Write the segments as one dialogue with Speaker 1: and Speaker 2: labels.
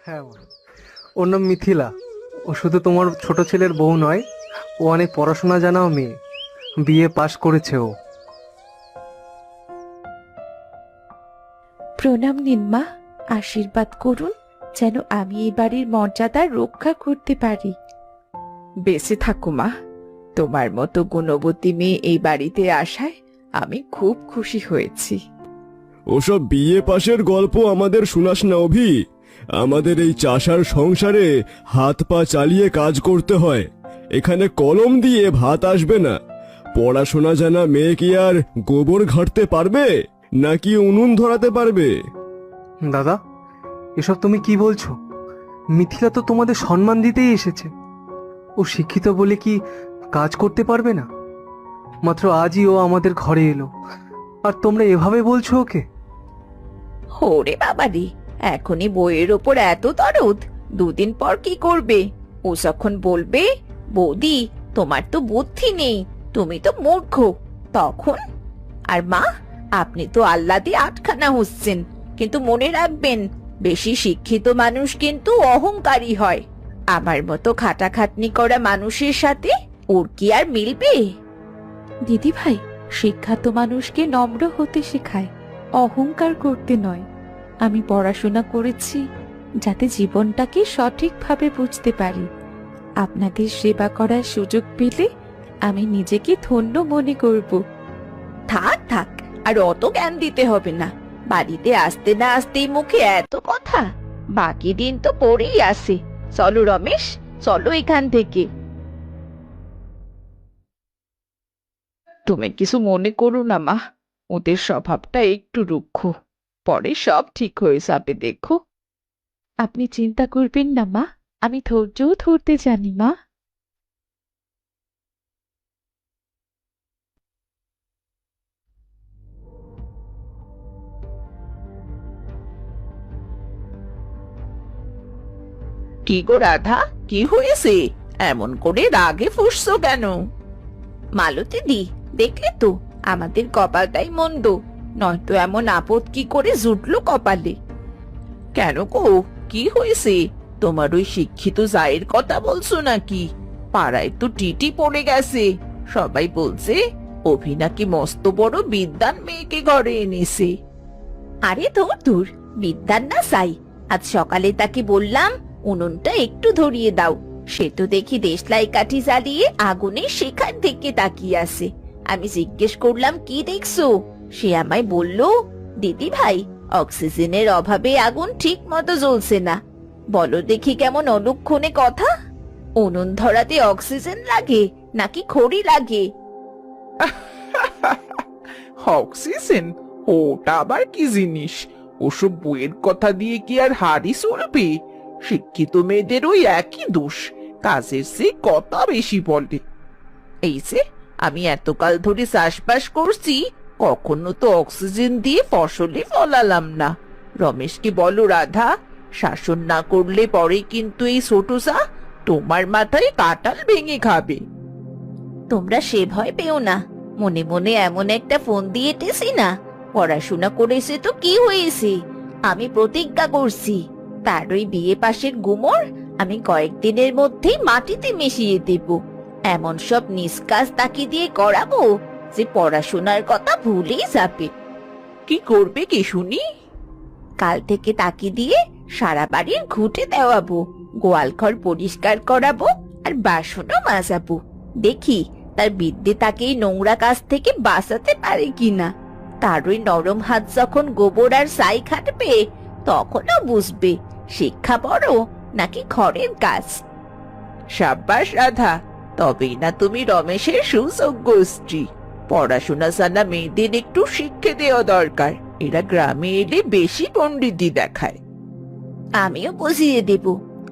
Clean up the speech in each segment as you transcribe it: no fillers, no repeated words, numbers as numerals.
Speaker 1: হ্যাঁ মা, ওর নাম মিথিলা। ও শুধু তোমার ছোট ছেলের বউ নয়, ও অনেক পড়াশোনা জানাও মেয়ে। বিএ পাশ করেছে ও।
Speaker 2: প্রণাম নিন মা, আশীর্বাদ করুন যেন আমি এই বাড়ির মর্যাদা রক্ষা করতে পারি। বেঁচে থাকো মা, তোমার মতো গুণবতী মেয়ে এই বাড়িতে আসায় আমি খুব খুশি হয়েছি।
Speaker 3: ওসব বিয়ে পাশের গল্প আমাদের শোনাস না অভি। আমাদের এই চাষার সংসারে হাত পা চালিয়ে কাজ করতে হয়। এখানে কলম দিয়ে ভাত আসবে না। পড়াশোনা জানা মেয়ে কি আর গোবর ঘাঁটতে পারবে, নাকি উনুন ধরাতে পারবে?
Speaker 1: দাদা, এসব তুমি কি বলছো? মিথিলা তো তোমাদের সম্মান দিতেই এসেছে। ও শিক্ষিত বলে কি কাজ করতে পারবে না? মাত্র আজই ও আমাদের ঘরে এলো, আর তোমরা এভাবে বলছো ওকে?
Speaker 2: ওরে বাবারে, এখনই বইয়ের ওপর এত দরদ! দুদিন পর কি করবে? ও যখন বলবে বৌদি তোমার তো বুদ্ধি নেই, তুমি তো মূর্খ, তখন? আর মা, আপনি তো আহ্লাদে আটখানা হচ্ছেন, কিন্তু মনে রাখবেন বেশি শিক্ষিত মানুষ কিন্তু অহংকারী হয়। আমার মতো খাটাখাটনি করা মানুষের সাথে ওর কি আর মিলবে? দিদি ভাই, শিক্ষা তো মানুষকে নম্র হতে শেখায়, অহংকার করতে নয়। আমি পড়াশোনা করেছি যাতে জীবনটাকে সঠিকভাবে বুঝতে পারি। আপনাদের সেবা করার সুযোগ পেলে আমি নিজেকে ধন্য মনে করব। থাক থাক, আর অত জ্ঞান দিতে হবে না। বাড়িতে আসতে না আসতেই মুখে এত কথা, বাকি দিন তো পড়েই আসে। চলো রমেশ, চলো এখান থেকে। তুমি কিছু মনে করো না মা, ওদের স্বভাবটা একটু রুক্ষ, পরে সব ঠিক হয়ে যাবে দেখো। আপনি চিন্তা করবেন না মা, আমি ধৈর্যও ধরতে জানি মা। কি গো রাধা, কি হয়েছে? এমন করে রাগে ফুঁসছো কেন? মালতী দি, দেখলে তো আমাদের কপালটাই মন্দ, নয়তো এমন আপদ কি করে জুটলো কপালে? কেন গো, কি হয়েছে? তোমার ওই শিক্ষিত জায়ের কথা বলছো নাকি? পাড়ায় তো টিটি পড়ে গেছে, সবাই বলছে অভি নাকি মস্ত বড় বিদ্বান মেয়েকে ঘরে এনেছে। আরে ধুর ধুর, বিদ্যার না সাই। আজ সকালে তাকে বললাম উনুনটা একটু ধরিয়ে দাও, সে তো দেখি দেশলাই কাঠি জ্বালিয়ে আগুনের শিখার দিকে তাকিয়ে আছে। আমি জিজ্ঞেস করলাম কি দেখছো? সে আমায় বলল, দিদি ভাই, অক্সিজেনের অভাবে আগুন ঠিক মতো জ্বলছে না। বলো দেখি কেমন অলক্ষণে কথা! উনুন ধরাতে অক্সিজেন লাগে নাকি খড়ি লাগে?
Speaker 4: অক্সিজেন? ওটা আবার কি জিনিস? ওসব বইয়ের কথা দিয়ে কি আর হাড়ি চলবে? শিক্ষিত মেয়েদের ওই একই দোষ, কাজের চেয়ে কথা বেশি বলে।
Speaker 2: এই যে, আমি এতকাল ধরে চাষবাস করছি, কখনো তো অক্সিজেন দিয়ে ফসলে ফলালাম না। রমেশকে বলো রাধা, শাসন না করলে পরে কিন্তু এই ছোটসা তোমার মাথায় কাঁঠাল ভেঙে খাবে। তোমরা সে ভয় পেও না, মনে মনে এমন একটা ফোন দিয়ে এটেছি না, পড়াশোনা করেছে তো কি হয়েছে? আমি প্রতিজ্ঞা করছি তার ওই বিয়ে পাশের গুমর আমি কয়েকদিনের মধ্যেই মাটিতে মিশিয়ে দেব। এমন সব নিষ্কাজ তাকে দিয়ে করাবো যে পড়াশোনার কথা ভুলেই যাবে। কি করবে কি শুনি? কাল থেকে তাকে দিয়ে সারা বাড়ির ঘুঁটে দেওয়াবো, গোয়াল ঘর পরিষ্কার করাবো, আর বাসনও মাজাবো। দেখি তার বিদ্যে তাকে এই নোংরা কাজ থেকে বাঁচাতে পারে কিনা। তার ওই নরম হাত যখন গোবর আর ছাই খাটবে, তখনও বুঝবে শিক্ষা বড় নাকি ঘরের কাজ। সাব্বাস রাধা, তবেই না তুমি রমেশের সুযোগ্য স্ত্রী। পড়াশোনা জানা মেয়েদের একটু শিক্ষা দেওয়া দরকার, এরা গ্রামে এলে বেশি পণ্ডিতি দেখায়। আমিও বুঝিয়ে দেব,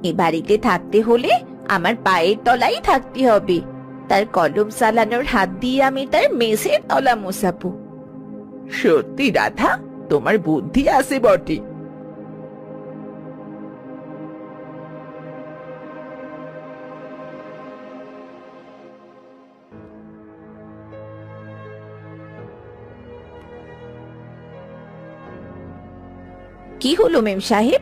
Speaker 2: এ বাড়িতে থাকতে হলে আমার পায়ের তলাই থাকতে হবে। তার কলম চালানোর হাত দিয়ে আমি তার মেঝের তলা মোছাবো। সত্যি রাধা, তোমার বুদ্ধি আছে বটে। কি হলো মেম সাহেব,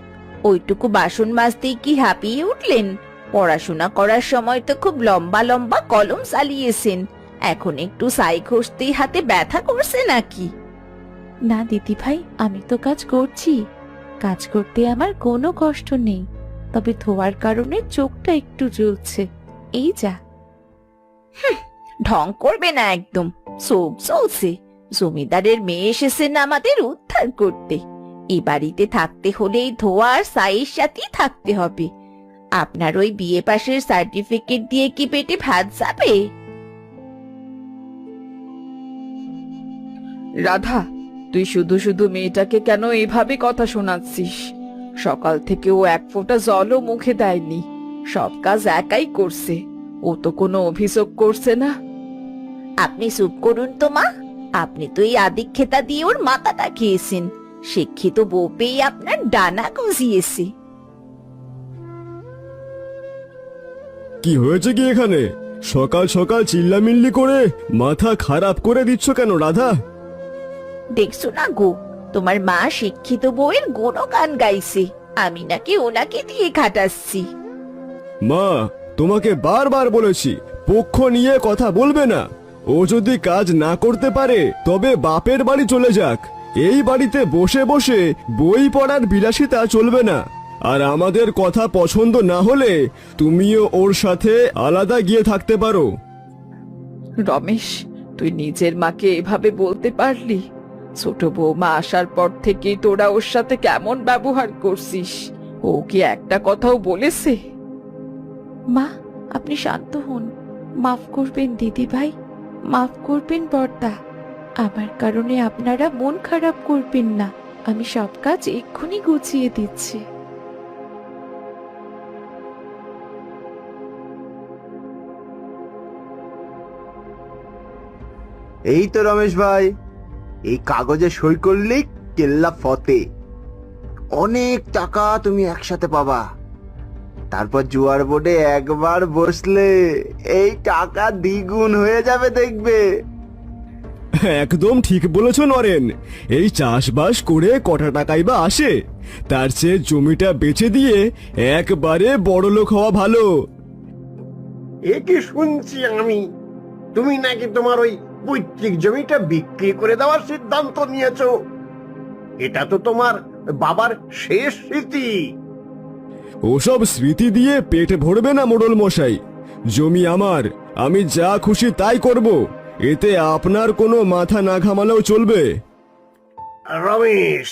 Speaker 2: ওইটুকু বাসন মাজতেই কি হাঁপিয়ে উঠলেন? পড়াশোনা করার সময় তো খুব লম্বা লম্বা কলম চালিয়েছেন, এখন একটু ছাই ঘষতেই হাতে ব্যথা করছে নাকি?
Speaker 5: না দিদি ভাই, আমি তো কাজ করছি। কাজ করতে আমার কোনো কষ্ট নেই, তবে ধোয়ার কারণে চোখটা একটু জ্বলছে, এই যা।
Speaker 2: ঢং করবে না একদম, চোখ চলছে। জমিদারের মেয়ে এসেছেন আমাদের উদ্ধার করতে। এই বাড়িতে থাকতে হলে এই ধোয়া আর ছাইয়ের সাথেই থাকতে হবে। আপনার ওই বিয়ে পাশের সার্টিফিকেট দিয়ে কি পেটে ভাত যাবে?
Speaker 6: রাধা, তুই শুধু শুধু মেয়েটাকে কেন এভাবে কথা শোনাচ্ছিস? সকাল থেকে ও এক ফোঁটা জলও মুখে দেয়নি, সব কাজ একাই করছে। ও তো কোনো অভিযোগ করছে না।
Speaker 2: আপনি চুপ করুন তো মা। আপনি তো এই আদিক্ষেতা দিয়ে ওর মাথাটা খেয়েছেন। শিক্ষিত বউ পেয়ে আপনার ডানা গজিয়েছে।
Speaker 3: কি হয়েছে কি এখানে? সকাল সকাল চিল্লামিল্লি করে মাথা খারাপ করে দিচ্ছ কেন রাধা?
Speaker 2: দেখছো না গো, তোমার মা শিক্ষিত বউয়ের গুণগান গাইছে, আমি নাকি ওনাকে দিয়ে খাটাচ্ছি।
Speaker 3: মা, তোমাকে বারবার বলেছি পক্ষ নিয়ে কথা বলবে না। ও যদি কাজ না করতে পারে তবে বাপের বাড়ি চলে যাক। এই বাড়িতে বসে বসে বই পড়ার বিলাসিতা চলবে না। আর আমাদের কথা পছন্দ না হলে তুমিও ওর সাথে আলাদা গিয়ে থাকতে পারো।
Speaker 6: রমেশ, তুই নিজের মাকে এভাবে বলতে পারলি? ছোট বৌমা আসার পর থেকেই তোরা ওর সাথে কেমন ব্যবহার করছিস? ও কি একটা কথাও বলেছে?
Speaker 5: মা, আপনি শান্ত হন। মাফ করবেন দিদি ভাই, মাফ করবেন বর্দা। আমার কারণে আপনারা মন খারাপ করবেন না, আমি সব কাজ এক্ষুনি গুছিয়ে দিচ্ছি।
Speaker 7: এই তো রমেশ ভাই, এই কাগজে সই করলেই কেল্লা ফতে। অনেক টাকা তুমি একসাথে পাবা। তারপর জুয়ার বোর্ডে একবার বসলে এই টাকা দ্বিগুণ হয়ে যাবে দেখবে।
Speaker 3: একদম ঠিক বলেছ নরেন। এই চাষবাস করে কটা টাকাই বা আসে? তার চেয়ে জমিটা বেচে দিয়ে একবারে বড়লোক হওয়া ভালো।
Speaker 8: এ কি শুনছি আমি? তুমি নাকি তোমার ওই পৈতৃক জমিটা বিক্রি করে দেওয়ার সিদ্ধান্ত নিয়েছো? এটা তো তোমার বাবার শেষ স্মৃতি।
Speaker 3: ওসব স্মৃতি দিয়ে পেট ভরবে না মোড়ল মশাই। জমি আমার, আমি যা খুশি তাই করব। এতে আপনার কোনো মাথা না ঘামালেও চলবে।
Speaker 8: রমেশ,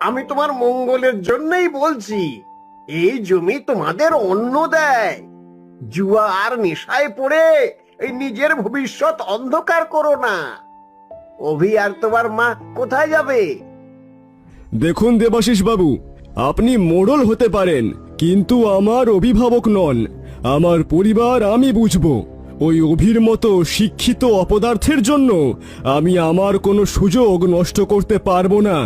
Speaker 8: আমি তোমার মঙ্গলের জন্যই বলছি, এই জমি তোমাদের অন্ন দেয়। জুয়া আর নেশায় পড়ে এই নিজের ভবিষ্যৎ অন্ধকার করো না। অভি আর তোমার মা কোথায় যাবে?
Speaker 3: দেখুন দেবাশিস বাবু, আপনি মোড়ল হতে পারেন, কিন্তু আমার অভিভাবক নন। আমার পরিবার আমি বুঝবো। ওই অভির মতো শিক্ষিত অপদার্থের জন্য আমি আমার কোনো সুযোগ নষ্ট করতে পারবো না।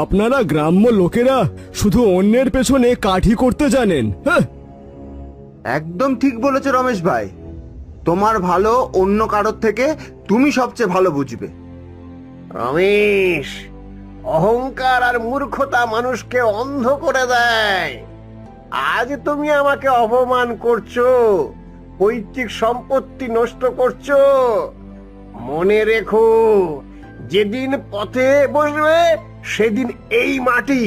Speaker 3: আপনারা গ্রাম্য লোকেরা শুধু অন্যের পেছনে কাঠি করতে জানেন। হ্যাঁ,
Speaker 7: একদম ঠিক বলেছ রমেশ ভাই। তোমার ভালো অন্য কারোর থেকে তুমি সবচেয়ে ভালো বুঝবে।
Speaker 8: রমেশ, অহংকার আর মূর্খতা মানুষকে অন্ধ করে দেয়। আজ তুমি আমাকে অপমান করছো, পৈতৃক সম্পত্তি নষ্ট করছো। মনে রেখো, যেদিন পথে বসবে সেদিন এই মাটি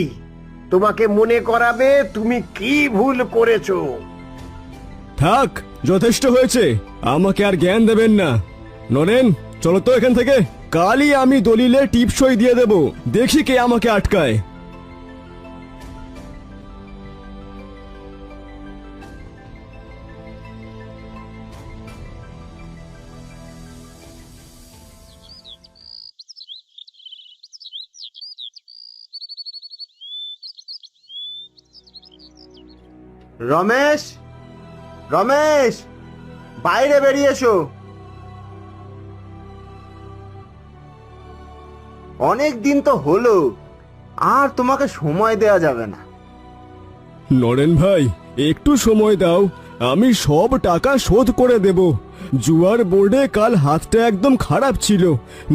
Speaker 8: তোমাকে মনে করাবে তুমি কি ভুল করেছো।
Speaker 3: থাক, যথেষ্ট হয়েছে। আমাকে আর জ্ঞান দেবেন না। নরেন, চলো তো এখান থেকে। কালই আমি দলিলে টিপসই দিয়ে দেব, দেখি কে আমাকে আটকায়।
Speaker 7: রমেশ, রমেশ, বাইরে বেরিয়ে এসো। অনেক দিন তো হলো, আর তোমাকে সময় দেয়া যাবে না।
Speaker 3: নরেন ভাই, একটু সময় দাও, আমি সব টাকা শোধ করে দেব। জুয়ার বোর্ডে কাল হাতটা একদম খারাপ ছিল,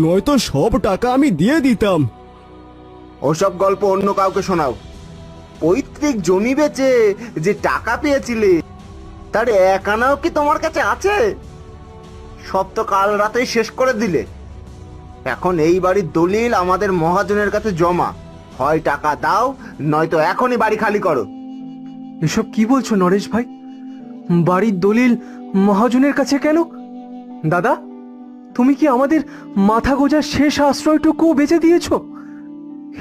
Speaker 3: নয়তো সব টাকা আমি দিয়ে দিতাম।
Speaker 7: ওসব গল্প অন্য কাউকে শোনাও। পৈতৃক জমি বেচে যে টাকা পেয়েছিলে তার এক আনাও কি তোমার কাছে আছে? সব তো কাল রাতেই শেষ করে দিলে। এখন এই বাড়ির দলিল আমাদের মহাজনের কাছে জমা, হয় টাকা দাও নয়তো এখনই বাড়ি খালি করো।
Speaker 1: এসব কি বলছো নরেশ ভাই? বাড়ির দলিল মহাজনের কাছে কেন? দাদা, তুমি কি আমাদের মাথা গোজার শেষ আশ্রয়টুকুও বেঁচে দিয়েছো?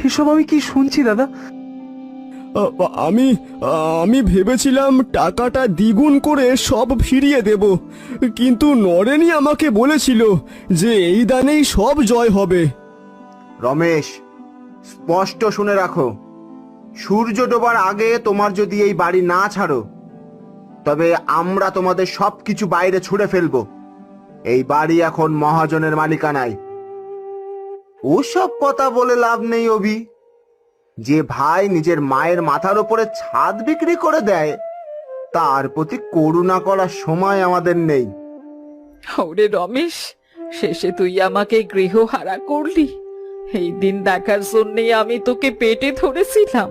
Speaker 1: এসব আমি কি শুনছি দাদা?
Speaker 3: আমি আমি ভেবেছিলাম টাকাটা দ্বিগুণ করে সব ফিরিয়ে দেব, কিন্তু নরেনই আমাকে বলেছিল যে এই দানেই সব জয় হবে।
Speaker 7: রমেশ, স্পষ্ট শুনে রাখো, সূর্য ডোবার আগে তোমার যদি এই বাড়ি না ছাড়ো তবে আমরা তোমাদের সবকিছু বাইরে ছুঁড়ে ফেলবো। এই বাড়ি এখন মহাজনের মালিকানায়। ওসব কথা বলে লাভ নেই অভি। যে ভাই নিজের মায়ের মাথার উপরে ছাদ বিক্রি করে দেয় তার প্রতি করুণা করার সময় আমাদের নেই।
Speaker 6: ওরে রমেশ, শেষে তুই আমাকে গৃহহারা করলি। এই দিন দেখার জন্যই আমি তোকে পেটে ধরেছিলাম।